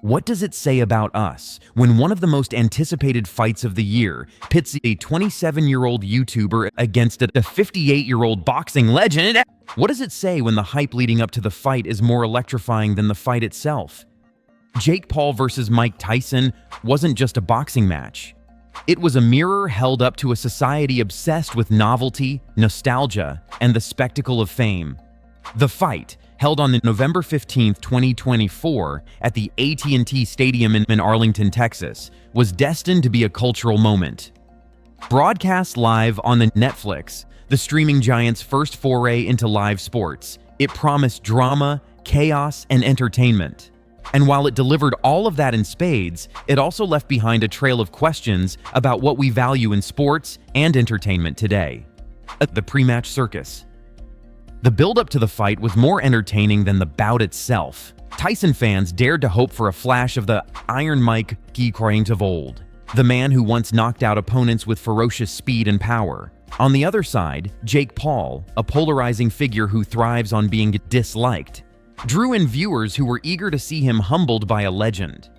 What does it say about us when one of the most anticipated fights of the year pits a 27-year-old YouTuber against a 58-year-old boxing legend? What does it say when the hype leading up to the fight is more electrifying than the fight itself? Jake Paul versus Mike Tyson wasn't just a boxing match. It was a mirror held up to a society obsessed with novelty, nostalgia, and the spectacle of fame. The fight, held on November 15, 2024, at the AT&T Stadium in Arlington, Texas, was destined to be a cultural moment. Broadcast live on the Netflix, the streaming giant's first foray into live sports, it promised drama, chaos, and entertainment. And while it delivered all of that in spades, it also left behind a trail of questions about what we value in sports and entertainment today. The pre-match circus. The build-up to the fight was more entertaining than the bout itself. Tyson fans dared to hope for a flash of the Iron Mike of old, the man who once knocked out opponents with ferocious speed and power. On the other side, Jake Paul, a polarizing figure who thrives on being disliked, drew in viewers who were eager to see him humbled by a legend.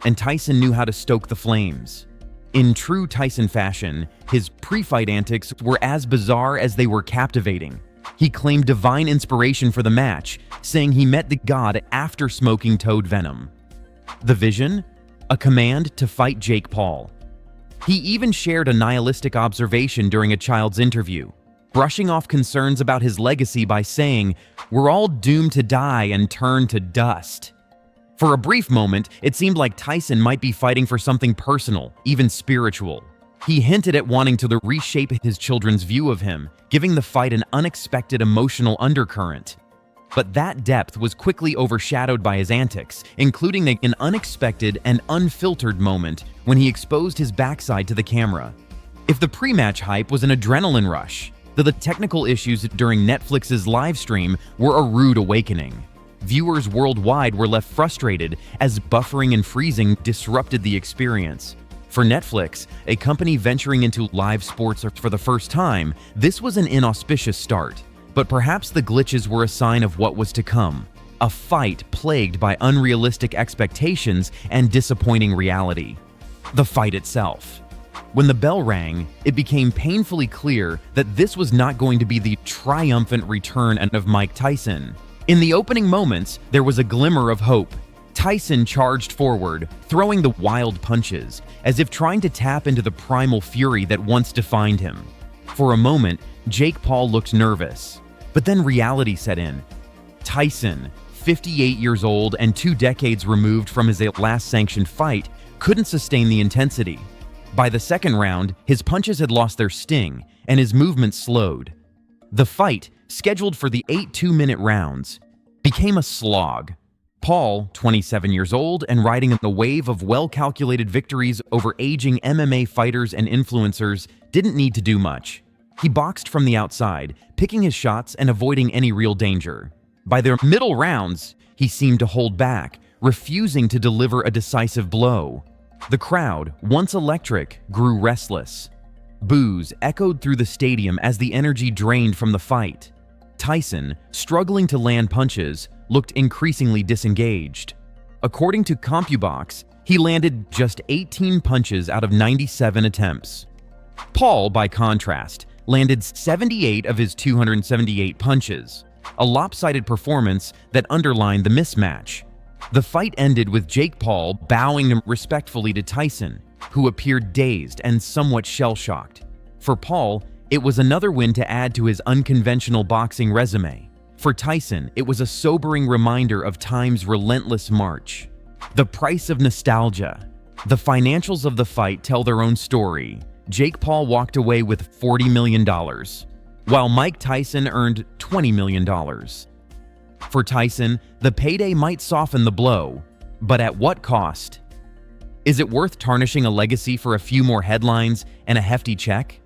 And Tyson knew how to stoke the flames. In true Tyson fashion, his pre-fight antics were as bizarre as they were captivating. He claimed divine inspiration for the match, saying he met the god after smoking toad venom. The vision? A command to fight Jake Paul. He even shared a nihilistic observation during a child's interview, brushing off concerns about his legacy by saying, "We're all doomed to die and turn to dust." For a brief moment, it seemed like Tyson might be fighting for something personal, even spiritual. He hinted at wanting to reshape his children's view of him, giving the fight an unexpected emotional undercurrent. But that depth was quickly overshadowed by his antics, including an unexpected and unfiltered moment when he exposed his backside to the camera. If the pre-match hype was an adrenaline rush, the technical issues during Netflix's live stream were a rude awakening. Viewers worldwide were left frustrated as buffering and freezing disrupted the experience. For Netflix, a company venturing into live sports for the first time, this was an inauspicious start. But perhaps the glitches were a sign of what was to come. A fight plagued by unrealistic expectations and disappointing reality. The fight itself. When the bell rang, it became painfully clear that this was not going to be the triumphant return of Mike Tyson. In the opening moments, there was a glimmer of hope. Tyson charged forward, throwing the wild punches, as if trying to tap into the primal fury that once defined him. For a moment, Jake Paul looked nervous, but then reality set in. Tyson, 58 years old and 2 decades removed from his last sanctioned fight, couldn't sustain the intensity. By the second round, his punches had lost their sting, and his movement slowed. The fight, scheduled for the 8 2-minute rounds, became a slog. Paul, 27 years old and riding the wave of well-calculated victories over aging MMA fighters and influencers, didn't need to do much. He boxed from the outside, picking his shots and avoiding any real danger. By their middle rounds, he seemed to hold back, refusing to deliver a decisive blow. The crowd, once electric, grew restless. Boos echoed through the stadium as the energy drained from the fight. Tyson, struggling to land punches, looked increasingly disengaged. According to CompuBox, he landed just 18 punches out of 97 attempts. Paul, by contrast, landed 78 of his 278 punches, a lopsided performance that underlined the mismatch. The fight ended with Jake Paul bowing respectfully to Tyson, who appeared dazed and somewhat shell-shocked. For Paul, it was another win to add to his unconventional boxing resume. For Tyson, it was a sobering reminder of time's relentless march. The price of nostalgia. The financials of the fight tell their own story. Jake Paul walked away with $40 million, while Mike Tyson earned $20 million. For Tyson, the payday might soften the blow, but at what cost? Is it worth tarnishing a legacy for a few more headlines and a hefty check?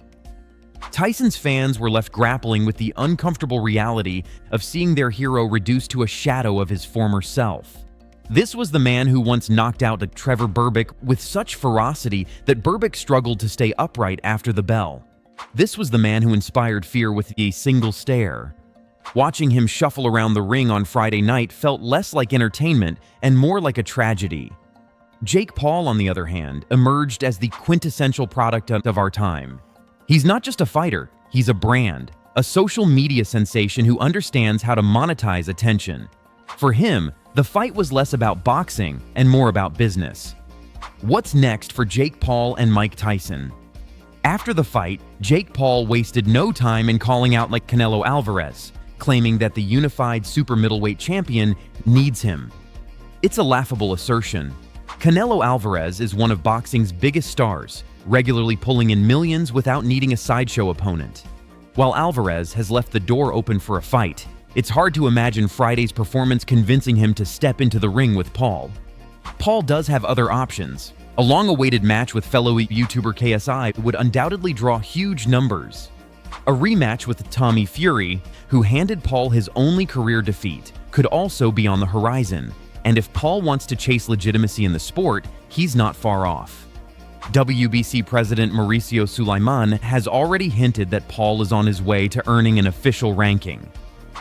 Tyson's fans were left grappling with the uncomfortable reality of seeing their hero reduced to a shadow of his former self. This was the man who once knocked out Trevor Berbick with such ferocity that Berbick struggled to stay upright after the bell. This was the man who inspired fear with a single stare. Watching him shuffle around the ring on Friday night felt less like entertainment and more like a tragedy. Jake Paul, on the other hand, emerged as the quintessential product of our time. He's not just a fighter, he's a brand, a social media sensation who understands how to monetize attention. For him, the fight was less about boxing and more about business. What's next for Jake Paul and Mike Tyson? After the fight, Jake Paul wasted no time in calling out like Canelo Alvarez, claiming that the unified super middleweight champion needs him. It's a laughable assertion. Canelo Alvarez is one of boxing's biggest stars, regularly pulling in millions without needing a sideshow opponent. While Alvarez has left the door open for a fight, it's hard to imagine Friday's performance convincing him to step into the ring with Paul. Paul does have other options. A long-awaited match with fellow YouTuber KSI would undoubtedly draw huge numbers. A rematch with Tommy Fury, who handed Paul his only career defeat, could also be on the horizon. And if Paul wants to chase legitimacy in the sport, he's not far off. WBC President Mauricio Sulaiman has already hinted that Paul is on his way to earning an official ranking.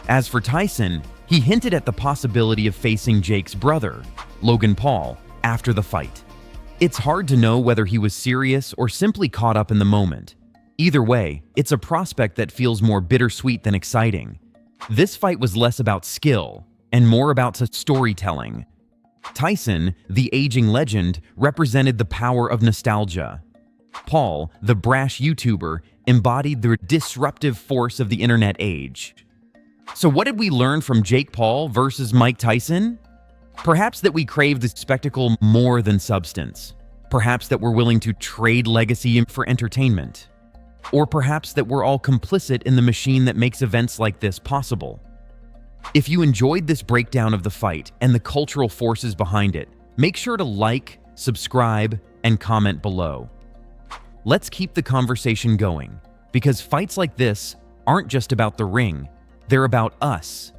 As for Tyson, he hinted at the possibility of facing Jake's brother, Logan Paul, after the fight. It's hard to know whether he was serious or simply caught up in the moment. Either way, it's a prospect that feels more bittersweet than exciting. This fight was less about skill and more about storytelling. Tyson, the aging legend, represented the power of nostalgia. Paul, the brash YouTuber, embodied the disruptive force of the internet age. So what did we learn from Jake Paul versus Mike Tyson? Perhaps that we crave the spectacle more than substance. Perhaps that we're willing to trade legacy for entertainment. Or perhaps that we're all complicit in the machine that makes events like this possible. If you enjoyed this breakdown of the fight and the cultural forces behind it, make sure to like, subscribe, and comment below. Let's keep the conversation going, because fights like this aren't just about the ring, they're about us,